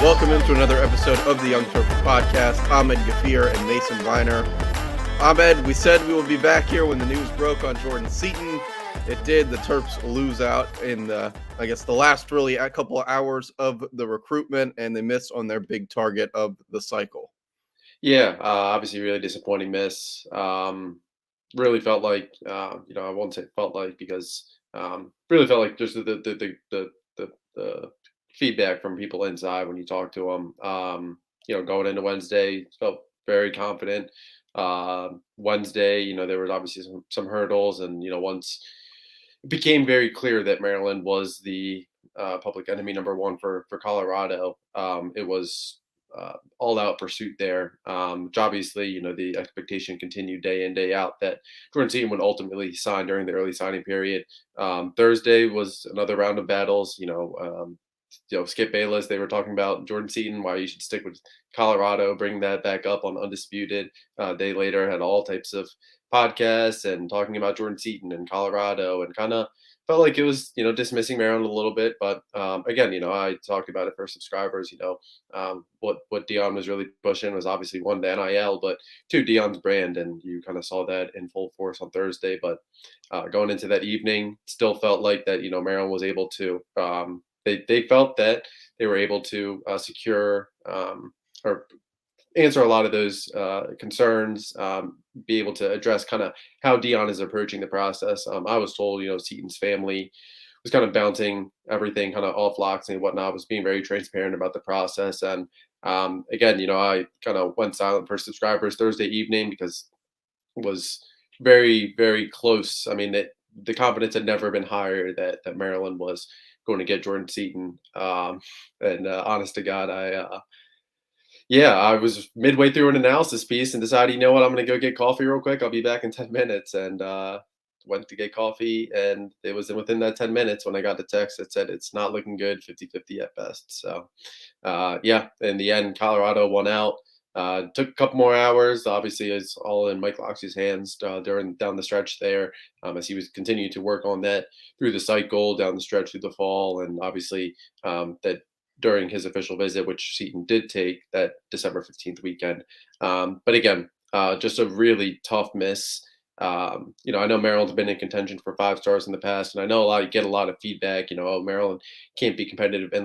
Welcome into another episode of the Young Terps podcast. Ahmed Gafir and Mason Viner. Ahmed, we said we would be back here when the news broke on Jordan Seaton. It did. The Terps lose out in the last really a couple of hours of the recruitment, and they miss on their big target of the cycle. Yeah, obviously, really disappointing miss. Really felt like, I won't say felt like because really felt like just the feedback from people inside when you talk to them. Going into Wednesday, felt very confident. Wednesday, there was obviously some hurdles, and once it became very clear that Maryland was the public enemy number one for Colorado, it was all out pursuit there. Obviously, the expectation continued day in, day out that Jordan Seaton would ultimately sign during the early signing period. Thursday was another round of battles. Skip Bayless, they were talking about Jordan Seaton, why you should stick with Colorado, bring that back up on Undisputed. A day later, had all types of podcasts and talking about Jordan Seaton and Colorado, and kind of felt like it was, dismissing Maryland a little bit. But again, I talked about it for subscribers. What Dion was really pushing was obviously one, the NIL, but two, Dion's brand, and you kind of saw that in full force on Thursday. But going into that evening, still felt like that. Maryland was able to. They felt that they were able to secure or answer a lot of those concerns, be able to address kind of how Dion is approaching the process. I was told, Seaton's family was kind of bouncing everything kind of off locks and whatnot, was being very transparent about the process. And again, I kind of went silent for subscribers Thursday evening because it was very, very close. I mean, the confidence had never been higher that Maryland was going to get Jordan Seaton. And honest to God, I was midway through an analysis piece and decided, you know what, I'm going to go get coffee real quick. I'll be back in 10 minutes. And went to get coffee. And it was within that 10 minutes when I got the text that said it's not looking good, 50-50 at best. So, in the end, Colorado won out. Took a couple more hours. Obviously, it's all in Mike Loxley's hands down the stretch there, as he was continuing to work on that through the cycle down the stretch through the fall, and obviously that during his official visit, which Seaton did take that December 15th weekend. But again, just a really tough miss. I know Maryland's been in contention for 5 stars in the past, and I know you get a lot of feedback. Oh, Maryland can't be competitive in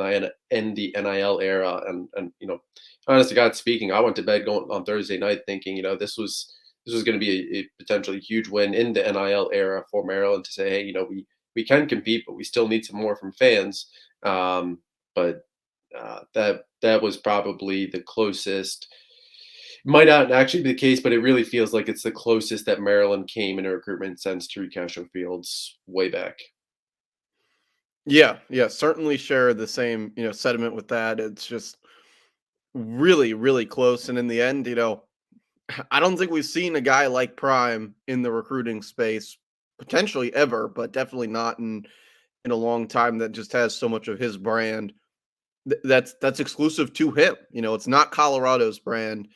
the NIL era, and honest to God speaking, I went to bed going on Thursday night thinking, this was going to be a potentially huge win in the NIL era for Maryland to say, hey, we can compete, but we still need some more from fans. But that was probably the closest. Might not actually be the case, but it really feels like it's the closest that Maryland came in a recruitment since Tariq Castro Fields way back. Yeah, certainly share the same, sentiment with that. It's just really, really close. And in the end, I don't think we've seen a guy like Prime in the recruiting space potentially ever, but definitely not in a long time that just has so much of his brand that's exclusive to him. It's not Colorado's brand,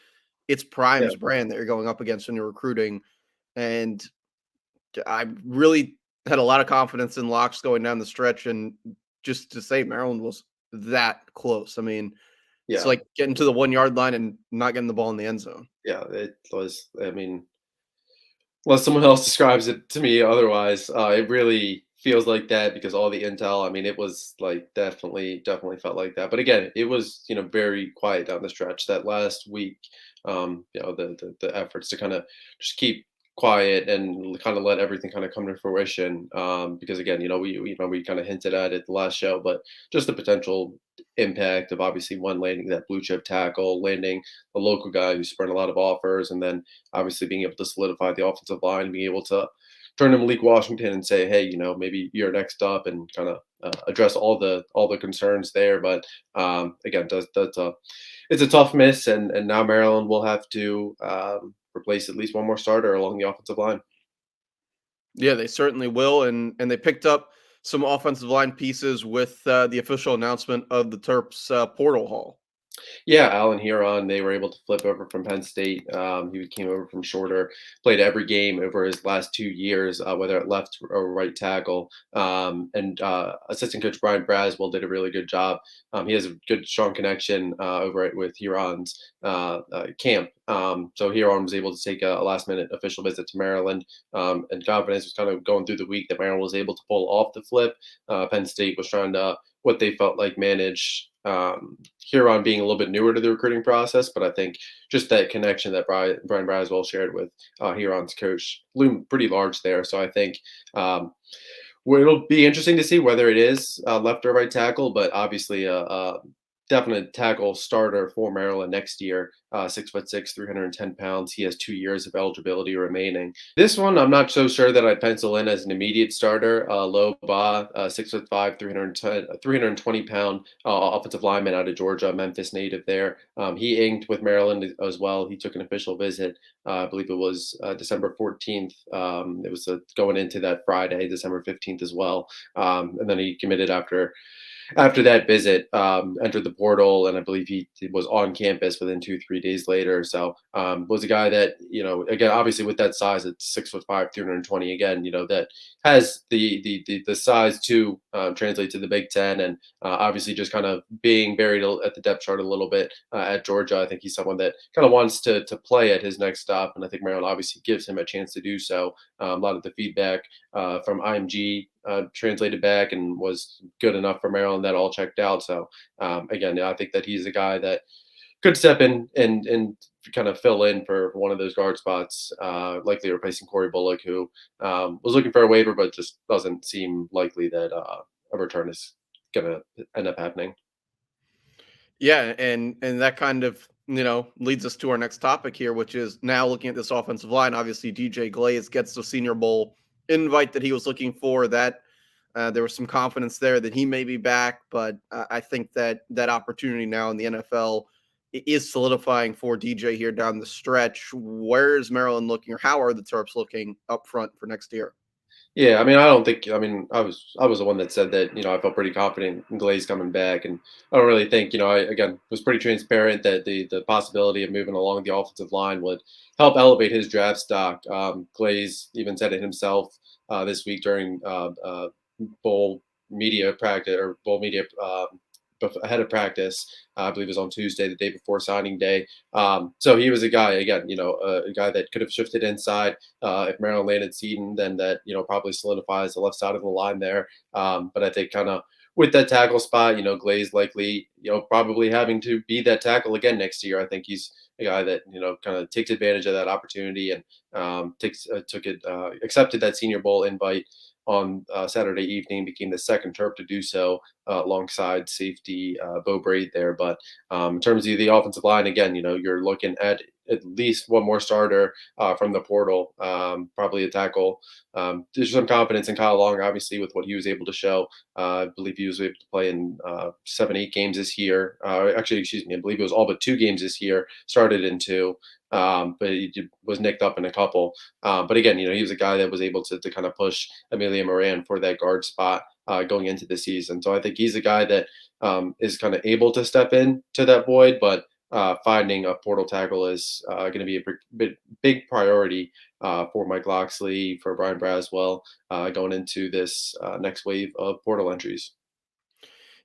it's Yeah. Prime's brand that you're going up against when you're recruiting. And I really had a lot of confidence in Locks going down the stretch, and just to say Maryland was that close. I mean, it's Yeah. like getting to the 1 yard line and not getting the ball in the end zone. Yeah. It was, I mean, unless someone else describes it to me otherwise, it really feels like that because all the intel, I mean, it was like definitely felt like that. But again, it was, very quiet down the stretch that last week. The efforts to kind of just keep quiet and kind of let everything kind of come to fruition. Because again, we kind of hinted at it the last show, but just the potential impact of obviously one landing that blue chip tackle, landing a local guy who spread a lot of offers, and then obviously being able to solidify the offensive line, being able to turn to Malik Washington and say, hey, maybe you're next up, and kind of address all the concerns there. But again, it's a tough miss, and now Maryland will have to replace at least one more starter along the offensive line. Yeah, they certainly will, and they picked up some offensive line pieces with the official announcement of the Terps portal haul. Yeah, Alan Huron, they were able to flip over from Penn State. He came over from Shorter, played every game over his last 2 years, whether at left or right tackle. And assistant coach Brian Braswell did a really good job. He has a good, strong connection with Huron's camp. So Huron was able to take a last minute official visit to Maryland, and confidence was kind of going through the week that Maryland was able to pull off the flip. Penn State was trying to what they felt like manage Huron being a little bit newer to the recruiting process, but I think just that connection that Brian Braswell shared with Huron's coach loomed pretty large there. So I think it'll be interesting to see whether it is left or right tackle, but obviously a definite tackle starter for Maryland next year. 6'6", 310 pounds. He has 2 years of eligibility remaining. This one, I'm not so sure that I'd pencil in as an immediate starter. Lo Ba, 6'5", 320 pound offensive lineman out of Georgia, Memphis native there. He inked with Maryland as well. He took an official visit. I believe it was December 14th. It was going into that Friday, December 15th as well. And then he committed after that visit, entered the portal, and I believe he was on campus within 2 3 days later. So was a guy that again, obviously with that size, it's 6'5", 320. Again, that has the size to translate to the Big Ten, and obviously just kind of being buried at the depth chart a little bit at Georgia. I think he's someone that kind of wants to play at his next stop, and I think Maryland obviously gives him a chance to do so. A lot of the feedback from IMG translated back and was good enough for Maryland that all checked out. So again, yeah, I think that he's a guy that could step in and kind of fill in for one of those guard spots, likely replacing Corey Bullock, who was looking for a waiver, but just doesn't seem likely that a return is going to end up happening. Yeah, and that kind of leads us to our next topic here, which is now looking at this offensive line. Obviously, DJ Glaze gets the Senior Bowl invite that he was looking for. That there was some confidence there that he may be back, but I think that that opportunity now in the NFL is solidifying for DJ here down the stretch. Where is Maryland looking, or how are the Terps looking up front for next year? Yeah, I mean, I don't think. I mean, I was the one that said that. I felt pretty confident in Glaze coming back, and I don't really think. I again was pretty transparent that the possibility of moving along the offensive line would help elevate his draft stock. Glaze even said it himself this week during bowl media practice or bowl media ahead of practice. I believe it was on Tuesday, the day before signing day. So he was a guy again, a guy that could have shifted inside if Maryland landed Seaton, then that probably solidifies the left side of the line there. But I think kind of with that tackle spot, Glaze likely probably having to be that tackle again next year. I think he's a guy that kind of takes advantage of that opportunity and accepted that Senior Bowl invite on Saturday evening, became the second Terp to do so alongside safety Bo Braid there. But in terms of the offensive line, again, you're looking at least one more starter from the portal, probably a tackle. There's some confidence in Kyle Long, obviously, with what he was able to show. I believe he was able to play in 7 8 games this year. Actually, excuse me, I believe it was all but 2 games this year, started in two. But he was nicked up in a couple. But again, he was a guy that was able to kind of push Amelia Moran for that guard spot going into the season. So I think he's a guy that is kind of able to step in to that void, but finding a portal tackle is going to be a big priority for Mike Loxley, for Brian Braswell, going into this next wave of portal entries.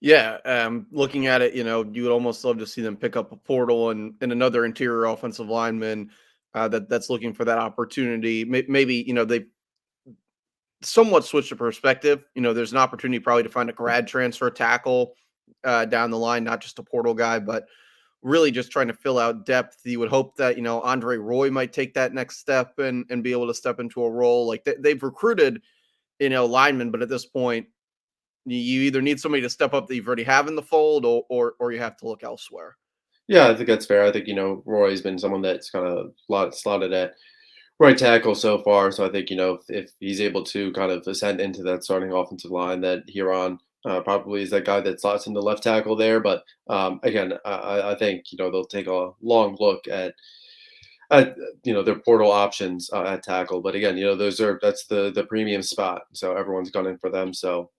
Yeah, looking at it, you would almost love to see them pick up a portal and another interior offensive lineman that's looking for that opportunity. Maybe they somewhat switch the perspective. There's an opportunity probably to find a grad transfer tackle down the line, not just a portal guy, but really just trying to fill out depth. You would hope that Andre Roy might take that next step and be able to step into a role. Like they've recruited linemen, but at this point you either need somebody to step up that you've already have in the fold, or you have to look elsewhere. Yeah, I think that's fair. I think Roy's been someone that's kind of slotted at right tackle so far. So I think if he's able to kind of ascend into that starting offensive line, that Huron probably is that guy that slots into left tackle there. But again, I think they'll take a long look at their portal options at tackle. But again, that's the premium spot, so everyone's gunning for them. So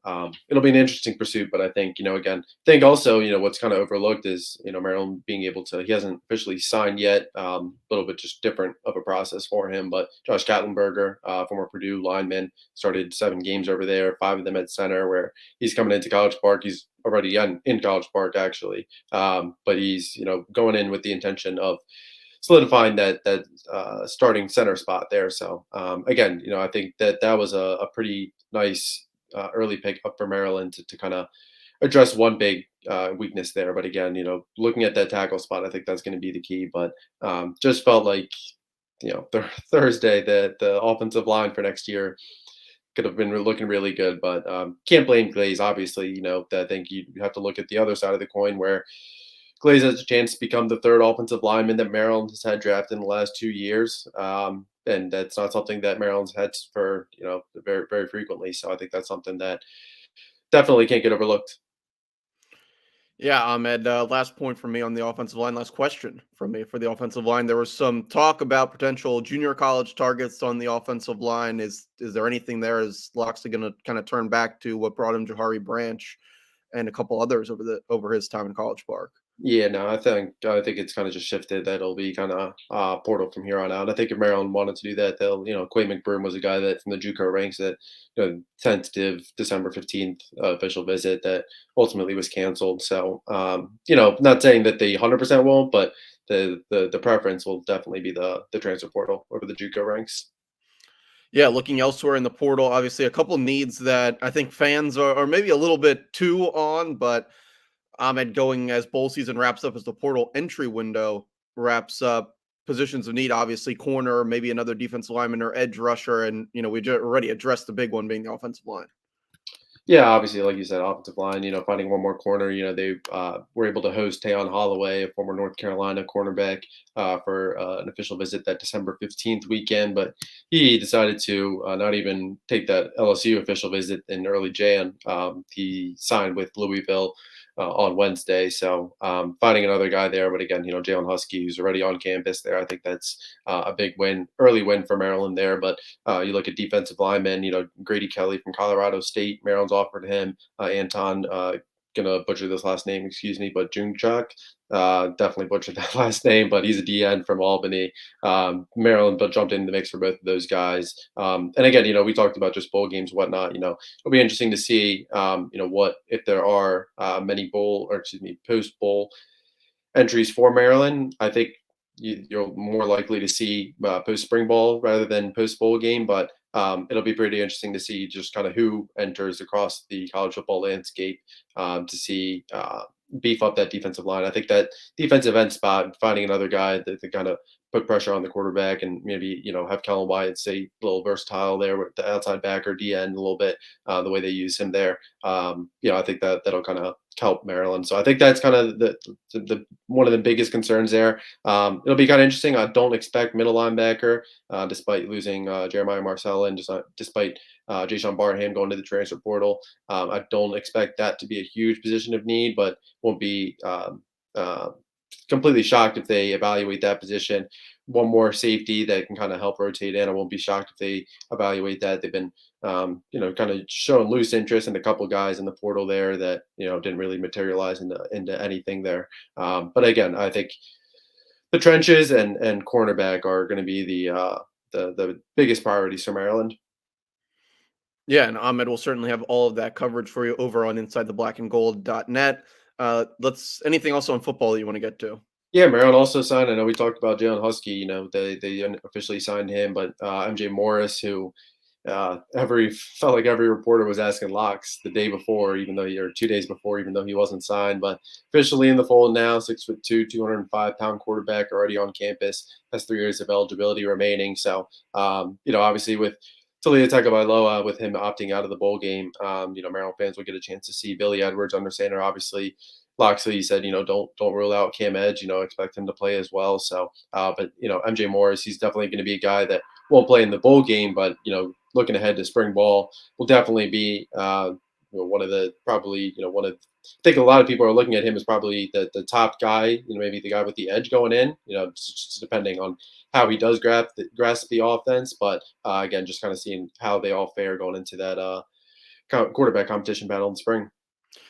it'll be an interesting pursuit. But I think again, think also what's kind of overlooked is Maryland being able to. He hasn't officially signed yet. A little bit just different of a process for him. But Josh Katlenberger, former Purdue lineman, started 7 games over there, 5 of them at center. Where he's coming into College Park. He's already in College Park actually, but he's going in with the intention of solidifying that starting center spot there. So again, I think that was a pretty nice early pick up for Maryland to kind of address one big weakness there. But again, looking at that tackle spot, I think that's going to be the key. But just felt like Thursday the offensive line for next year could have been looking really good, but can't blame Glaze. Obviously, I think you have to look at the other side of the coin where Glaze has a chance to become the third offensive lineman that Maryland has had drafted in the last 2 years. And that's not something that Maryland's had for, very, very frequently. So I think that's something that definitely can't get overlooked. Yeah, Ahmed. Last point from me on the offensive line. Last question from me for the offensive line. There was some talk about potential junior college targets on the offensive line. Is there anything there? Is Loxley going to kind of turn back to what brought him Jahari Branch and a couple others over his time in College Park? Yeah, no, I think it's kind of just shifted. That'll be kind of portal from here on out. I think if Maryland wanted to do that, they'll Quay McBroom was a guy that from the JUCO ranks that tentative December 15th official visit that ultimately was canceled. So not saying that they 100% won't, but the preference will definitely be the transfer portal over the JUCO ranks. Yeah, looking elsewhere in the portal, obviously a couple needs that I think fans are maybe a little bit too on, but Ahmed, going as bowl season wraps up, as the portal entry window wraps up, positions of need, obviously corner, maybe another defensive lineman or edge rusher, and we already addressed the big one being the offensive line. Yeah, obviously, like you said, offensive line, finding one more corner. They were able to host Tayon Holloway, a former North Carolina cornerback, for an official visit that December 15th weekend. But he decided to not even take that LSU official visit in early Jan. He signed with Louisville on Wednesday. So finding another guy there. But again, Jalen Husky, who's already on campus there, I think that's a big win, early win for Maryland there. But you look at defensive linemen, Grady Kelly from Colorado State. Maryland's offered him Anton. Gonna butcher this last name, excuse me, but Junchuk. Definitely butchered that last name, but he's a DN from Albany. Maryland, but jumped in the mix for both of those guys. And again, we talked about just bowl games, whatnot. It'll be interesting to see, what if there are many bowl or excuse me post bowl entries for Maryland. I think you're more likely to see post spring ball rather than post bowl game, but it'll be pretty interesting to see just kind of who enters across the college football landscape to see beef up that defensive line. I think that defensive end spot, finding another guy that kind of put pressure on the quarterback and maybe have Kellen Wyatt say a little versatile there with the outside backer DN a little bit the way they use him there. I think that'll kind of help Maryland. So I think that's kind of the one of the biggest concerns there. It'll be kind of interesting. I don't expect middle linebacker, despite losing Jeremiah Marcella and just despite Jay Barham going to the transfer portal. I don't expect that to be a huge position of need, but won't be uh, completely shocked if they evaluate that position. One more safety that can kind of help rotate in. I won't be shocked if they evaluate that. They've been, kind of showing loose interest in a couple guys in the portal there that didn't really materialize into anything there. But again, I think the trenches and cornerback are going to be the biggest priorities for Maryland. Yeah, and Ahmed will certainly have all of that coverage for you over on InsideTheBlackAndGold.net. Let's anything else on football that you want to get to? Yeah, Maryland also signed. I know we talked about Jalen Husky. They officially signed him, but MJ Morris, who every felt like every reporter was asking Locks the day before, even though or 2 days before, even though he wasn't signed. But officially in the fold now, 6'2", 205-pound quarterback already on campus, has 3 years of eligibility remaining. So obviously with Talia Tagovailoa, with him opting out of the bowl game, Maryland fans will get a chance to see Billy Edwards under center. Obviously, Loxley said, don't rule out Cam Edge, expect him to play as well. So, but MJ Morris, he's definitely going to be a guy that won't play in the bowl game, but looking ahead to spring ball will definitely be one of the probably one of think a lot of people are looking at him as probably the top guy, maybe the guy with the edge going in, just depending on how he does grasp the offense. But again, just kind of seeing how they all fare going into that quarterback competition battle in the spring.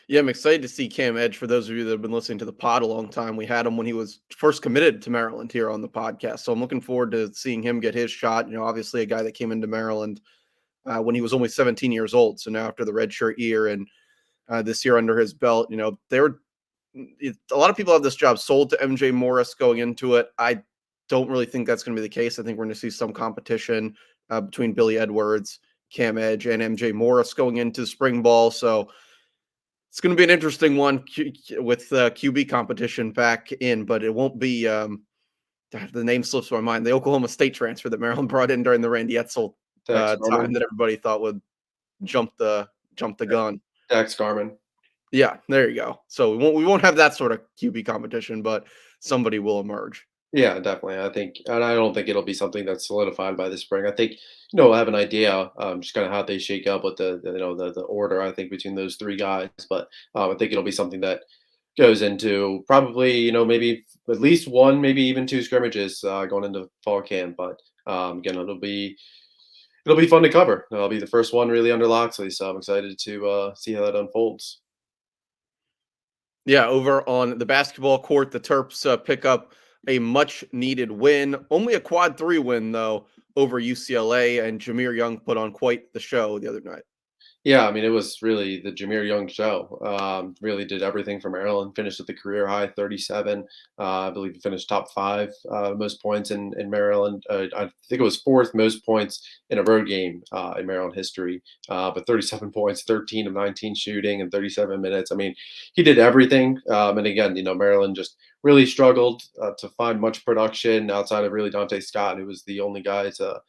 Yeah, I'm excited to see Cam Edge. For those of you that have been listening to the pod a long time, we had him when he was first committed to Maryland here on the podcast. So I'm looking forward to seeing him get his shot. Obviously a guy that came into Maryland when he was only 17 years old. So now after the redshirt year and this year under his belt, a lot of people have this job sold to MJ Morris going into it. I don't really think that's going to be the case. I think we're going to see some competition between Billy Edwards, Cam Edge, and MJ Morris going into spring ball. So it's going to be an interesting one with QB competition back in, but it won't be. The name slips my mind. The Oklahoma State transfer that Maryland brought in during the Randy Etzel Dax time Garman. that everybody thought would jump the gun. Dax Garman. Yeah, there you go. So we won't have that sort of QB competition, but somebody will emerge. Yeah, definitely. I think, and I don't think it'll be something that's solidified by the spring. I think, we'll have an idea, just kind of how they shake up with the order. I think between those three guys, but I think it'll be something that goes into probably, maybe at least one, maybe even two scrimmages going into fall camp. But again, it'll be fun to cover. It'll be the first one really under Loxley, so I'm excited to see how that unfolds. Yeah, over on the basketball court, the Terps pick up a much needed win. Only a quad three win though over UCLA, and Jamir Young put on quite the show the other night. Yeah, I mean, it was really the Jamir Young show. Really did everything for Maryland. Finished with the career high 37. I believe he finished top five most points in Maryland. I think it was fourth most points in a road game in Maryland history. But 37 points, 13 of 19 shooting, in 37 minutes. I mean, he did everything. And again, Maryland just really struggled to find much production outside of really Dante Scott, who was the only guy to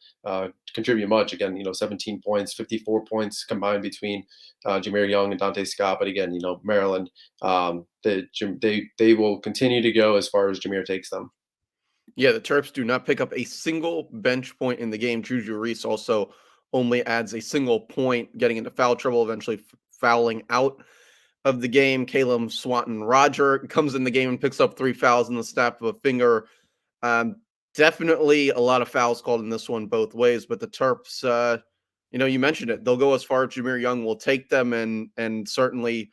contribute much. Again, 17 points, 54 points combined between Jamir Young and Dante Scott. But again, Maryland, they will continue to go as far as Jamir takes them. Yeah, the Terps do not pick up a single bench point in the game. Juju Reese also only adds a single point, getting into foul trouble, eventually fouling out of the game. Caleb Swanton Roger comes in the game and picks up 3 fouls in the snap of a finger. Um, Definitely a lot of fouls called in this one both ways, but the Terps, you mentioned it. They'll go as far as Jameer Young will take them, and certainly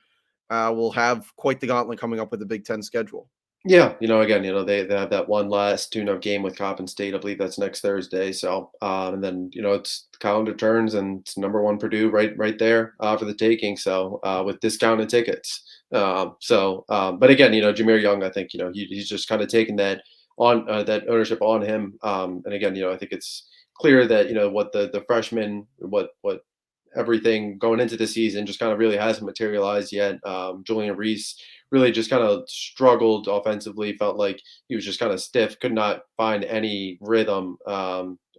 will have quite the gauntlet coming up with the Big Ten schedule. Yeah, again, they have that one last tune-up game with Coppin State. I believe that's next Thursday. So, and then it's the calendar turns and it's number one Purdue right there for the taking. So, with discounted tickets. But again, Jameer Young, I think he's just kind of taken that ownership on him. And again, I think it's clear that what the freshman, what everything going into the season just kind of really hasn't materialized yet. Julian Reese really just kind of struggled offensively. Felt like he was just kind of stiff, could not find any rhythm.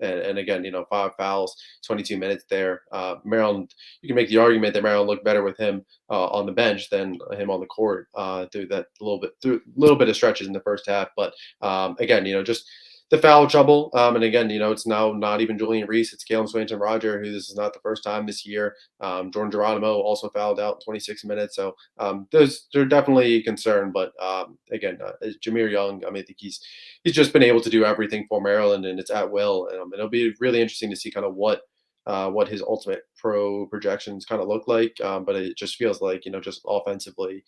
And again, 5 fouls, 22 minutes there. Maryland, you can make the argument that Maryland looked better with him on the bench than him on the court through a little bit of stretches in the first half. But again, just the foul trouble. And again, it's now not even Julian Reese, it's Caleb Swanton Roger, who this is not the first time this year. Jordan Geronimo also fouled out in 26 minutes. So they're definitely a concern. But again, Jameer Young, I mean, I think he's just been able to do everything for Maryland, and it's at will. And it'll be really interesting to see kind of what his ultimate pro projections kind of look like. But it just feels like, just offensively,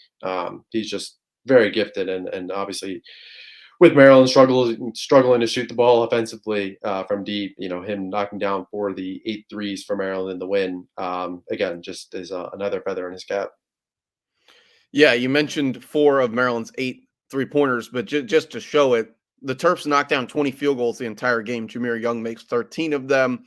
he's just very gifted, and obviously with Maryland struggling to shoot the ball offensively from deep, him knocking down for the 8 threes for Maryland in the win, again, just is another feather in his cap. Yeah, you mentioned 4 of Maryland's 8 3-pointers, but just to show it, the Terps knocked down 20 field goals the entire game. Jameer Young makes 13 of them.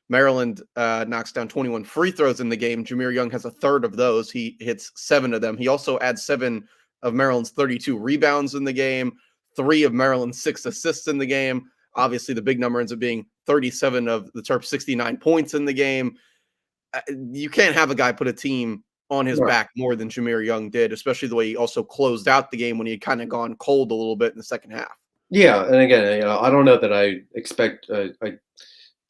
Maryland knocks down 21 free throws in the game. Jameer Young has a third of those. He hits 7 of them. He also adds 7 of Maryland's 32 rebounds in the game, 3 of Maryland's 6 assists in the game. Obviously, the big number ends up being 37 of the Terps' 69 points in the game. You can't have a guy put a team on his Right. back more than Jameer Young did, especially the way he also closed out the game when he had kind of gone cold a little bit in the second half. Yeah, and again, I don't know that I expect a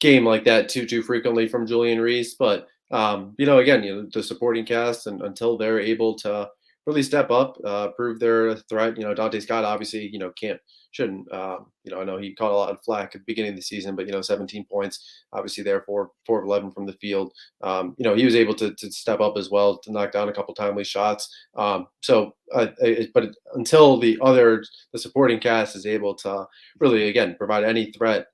game like that too frequently from Julian Reese, but again, the supporting cast, and until they're able to really step up, prove they're a threat. Dante Scott obviously, can't shouldn't. I know he caught a lot of flack at the beginning of the season, but 17 points, obviously there four of 11 from the field. He was able to step up as well to knock down a couple timely shots. Until the supporting cast is able to really again provide any threat.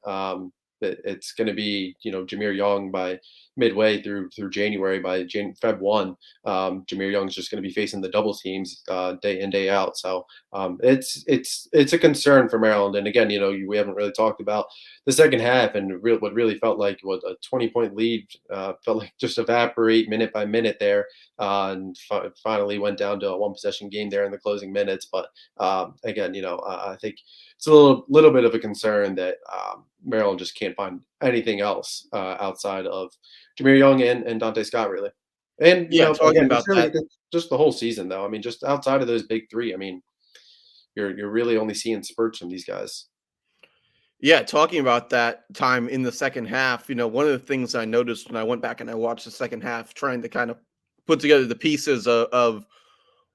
It's going to be Jamir Young by midway through January. By Feb 1, Jamir Young's just going to be facing the double teams day in day out. So it's a concern for Maryland. And again, we haven't really talked about the second half and what really felt like what a 20-point lead felt like just evaporate minute by minute there, and finally went down to a one possession game there in the closing minutes. But again, I think it's a little bit of a concern that Maryland just can't find anything else outside of Jamir Young and Dante Scott, really. And Yeah, talking again, about that. just the whole season, though. I mean, just outside of those big three, I mean, you're really only seeing spurts from these guys. Yeah, talking about that time in the second half, one of the things I noticed when I went back and I watched the second half, trying to kind of put together the pieces of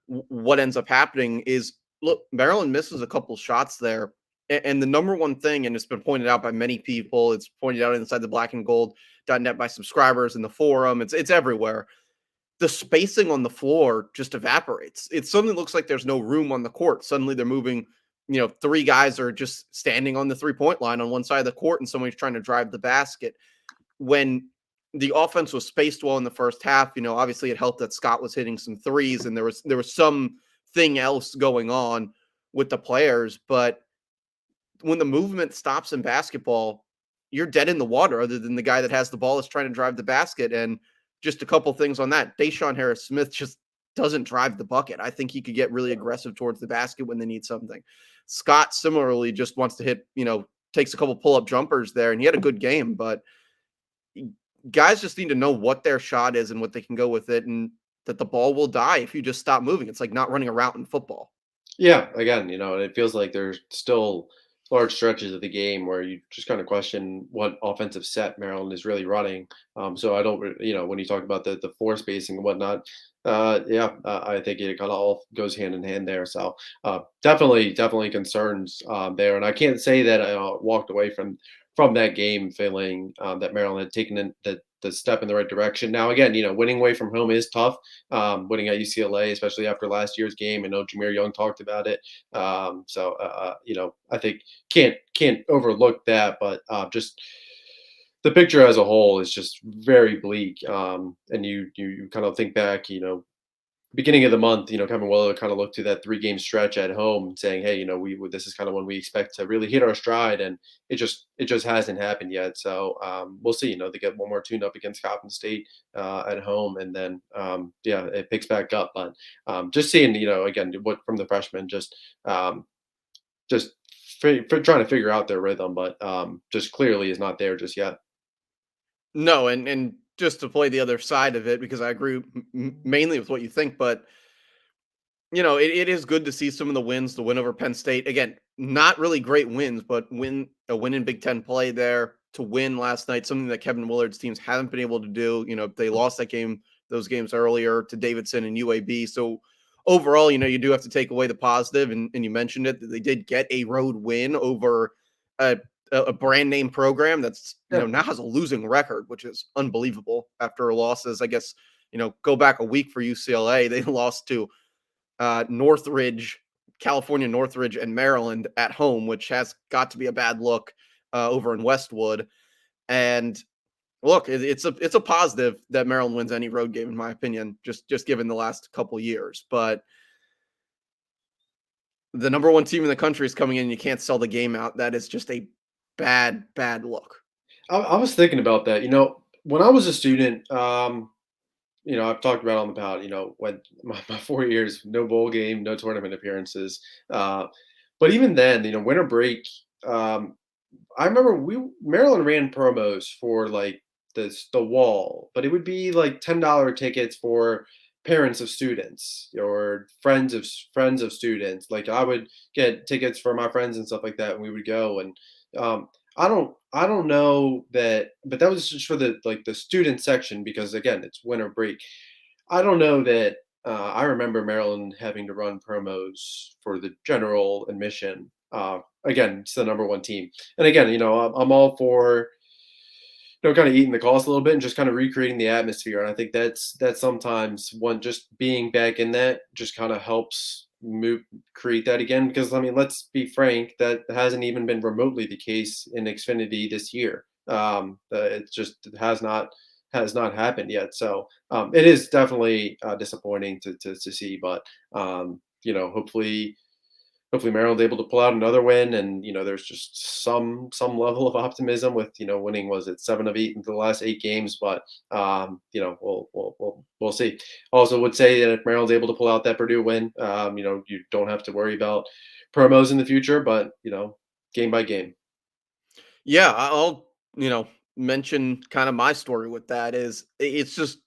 what ends up happening is, look, Maryland misses a couple shots there. And the number one thing, and it's been pointed out by many people, it's pointed out inside the black and gold.net by subscribers in the forum, it's everywhere. The spacing on the floor just evaporates. It suddenly looks like there's no room on the court. Suddenly they're moving, three guys are just standing on the 3-point line on one side of the court and somebody's trying to drive the basket. When the offense was spaced well in the first half, obviously it helped that Scott was hitting some threes and there was something else going on with the players. But when the movement stops in basketball, you're dead in the water other than the guy that has the ball is trying to drive the basket. And just a couple things on that. Deshaun Harris Smith just doesn't drive the bucket. I think he could get really aggressive towards the basket when they need something. Scott similarly just wants to hit, takes a couple pull-up jumpers there, and he had a good game, but guys just need to know what their shot is and what they can go with it, and that the ball will die if you just stop moving. It's like not running a route in football. Yeah, again, it feels like there's still large stretches of the game where you just kind of question what offensive set Maryland is really running. So I don't, when you talk about the floor spacing and whatnot, I think it kind of all goes hand in hand there. So definitely concerns there, and I can't say that I walked away from that game feeling that Maryland had taken the step in the right direction. Now, again, winning away from home is tough. Winning at UCLA, especially after last year's game. I know Jameer Young talked about it. I think can't overlook that, but just the picture as a whole is just very bleak. And you kind of think back, beginning of the month, Kevin Willard kind of looked to that 3 game stretch at home, saying, "Hey, this is kind of when we expect to really hit our stride," and it just hasn't happened yet. So we'll see. They get one more tune up against Coppin State at home, and then it picks back up. But just seeing, again, what from the freshmen, just for trying to figure out their rhythm, but just clearly is not there just yet. No, and just to play the other side of it, because I agree mainly with what you think, but it is good to see some of the wins. The win over Penn State, again, not really great wins, but a win in Big Ten play there to win last night, something that Kevin Willard's teams haven't been able to do. They lost those games earlier to Davidson and UAB. So overall, you do have to take away the positive, and you mentioned it that they did get a road win over a a brand name program that's Yeah. now has a losing record, which is unbelievable after losses. I guess go back a week for UCLA, they lost to Northridge, California, Northridge, and Maryland at home, which has got to be a bad look over in Westwood. And look, it's a positive that Maryland wins any road game, in my opinion, just given the last couple years. But the number one team in the country is coming in, and you can't sell the game out. That is just a bad look. I was thinking about that. When I was a student, I've talked about on the pod, when my 4 years, no bowl game, no tournament appearances. Uh, but even then, winter break, um, I remember Maryland ran promos for like the wall, but it would be like $10 tickets for parents of students or friends of students. Like I would get tickets for my friends and stuff like that, and we would go. And um, I don't know that, but that was just for the student section because again, it's winter break. I don't know that. I remember Maryland having to run promos for the general admission. Again, it's the number one team, and again, I'm all for kind of eating the cost a little bit and just kind of recreating the atmosphere. And I think that's sometimes one just being back in that just kind of helps move create that again. Because I mean, let's be frank, that hasn't even been remotely the case in Xfinity this year. It just has not happened yet. So it is definitely disappointing to see, but hopefully Maryland's able to pull out another win, and there's just some level of optimism with winning, was it 7 of 8 into the last 8 games, but we'll see. Also would say that if Maryland's able to pull out that Purdue win, you don't have to worry about promos in the future, but game by game. Yeah, I'll, mention kind of my story with that is it's just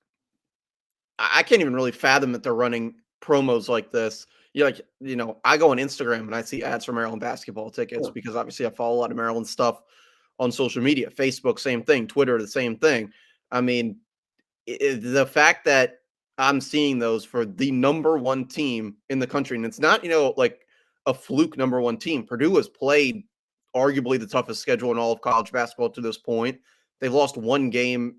I can't even really fathom that they're running promos like this. I go on Instagram and I see ads for Maryland basketball tickets Yeah, because obviously I follow a lot of Maryland stuff on social media. Facebook, same thing. Twitter, the same thing. I mean, the fact that I'm seeing those for the number one team in the country, and it's not, like a fluke number one team. Purdue has played arguably the toughest schedule in all of college basketball to this point. They've lost one game.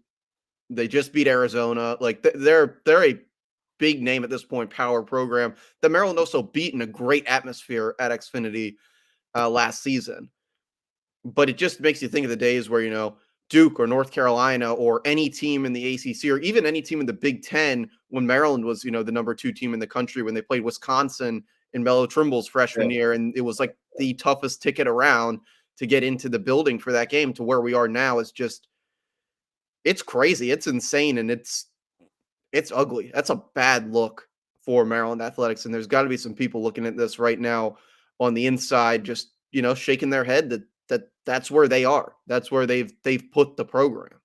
They just beat Arizona. Like they're a big name at this point, power program. The Maryland also beat in a great atmosphere at Xfinity last season. But it just makes you think of the days where, Duke or North Carolina or any team in the ACC or even any team in the Big Ten when Maryland was, the number two team in the country when they played Wisconsin in Melo Trimble's yeah, freshman year. And it was like the toughest ticket around to get into the building for that game to where we are now is just, it's crazy. It's insane. And it's ugly. That's a bad look for Maryland athletics. And there's got to be some people looking at this right now on the inside, just, shaking their head that's where they are. That's where they've put the program.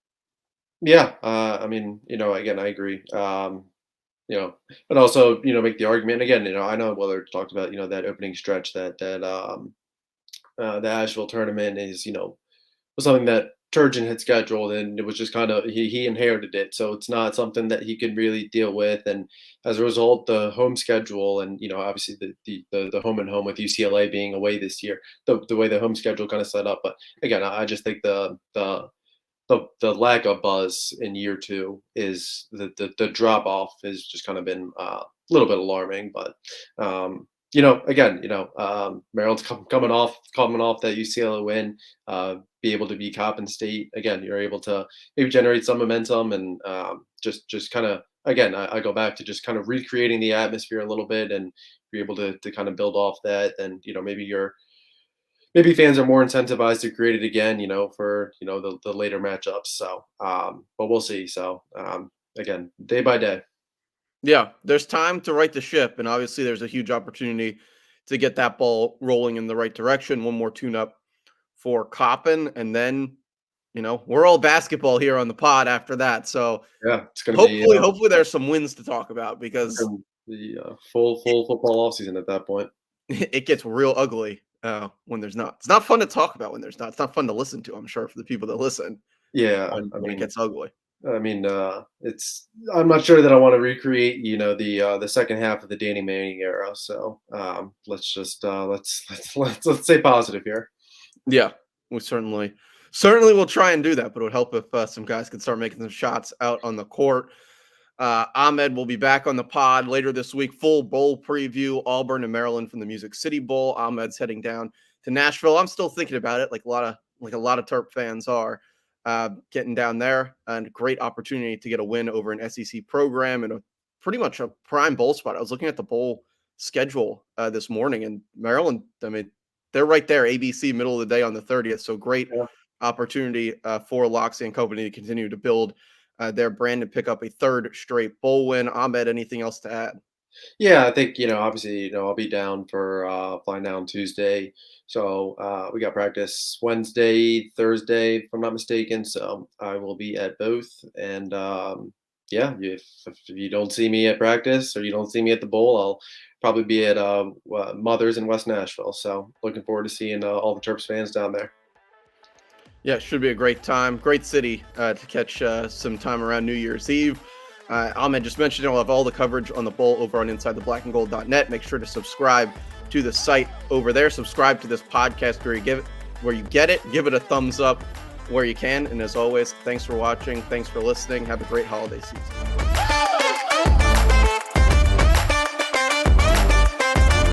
yeah. I mean, again, I agree. You know, but also, make the argument again. I know Willard talked about that opening stretch that the Asheville tournament is was something that Turgeon had scheduled, and it was just kind of he inherited it, so it's not something that he could really deal with. And as a result, the home schedule, and obviously the home and home with UCLA being away this year, the way the home schedule kind of set up. But again, I just think the lack of buzz in year two is the drop off has just kind of been a little bit alarming. But again, Maryland's coming off that UCLA win, be able to be Coppin State again. You're able to maybe generate some momentum and just kind of again. I go back to just kind of recreating the atmosphere a little bit and be able to kind of build off that. And maybe fans are more incentivized to create it again, for the later matchups. So, but we'll see. So, again, day by day. Yeah, there's time to right the ship, and obviously there's a huge opportunity to get that ball rolling in the right direction. One more tune-up for Coppin, and then we're all basketball here on the pod after that. So Yeah, it's going to be hopefully there's some wins to talk about because the full football offseason at that point. it gets real ugly when there's not. It's not fun to talk about when there's not. It's not fun to listen to. I'm sure for the people that listen Yeah, when it gets ugly. it's. I'm not sure that I want to recreate, the second half of the Danny Manning era. So let's just let's stay positive here. Yeah, we certainly will try and do that, but it would help if some guys could start making some shots out on the court. Ahmed will be back on the pod later this week. Full bowl preview: Auburn and Maryland from the Music City Bowl. Ahmed's heading down to Nashville. I'm still thinking about it, like a lot of Terp fans are. Getting down there and a great opportunity to get a win over an SEC program and a pretty much a prime bowl spot. I was looking at the bowl schedule this morning, and Maryland. I mean, they're right there, ABC, middle of the day on the 30th. So great Yeah. opportunity for Loxley and company to continue to build their brand and pick up a third straight bowl win. Ahmed, anything else to add? Yeah, I think, obviously, I'll be down for flying down Tuesday. So we got practice Wednesday, Thursday, if I'm not mistaken. So I will be at both. And yeah, if you don't see me at practice or you don't see me at the bowl, I'll probably be at Mother's in West Nashville. So looking forward to seeing all the Terps fans down there. Yeah, it should be a great time. Great city to catch some time around New Year's Eve. Ahmed just mentioned I'll have all the coverage on the bowl over on InsideTheBlackAndGold.net. Make sure to subscribe to the site over there. Subscribe to this podcast where you get it. Give it a thumbs up where you can. And as always, thanks for watching. Thanks for listening. Have a great holiday season.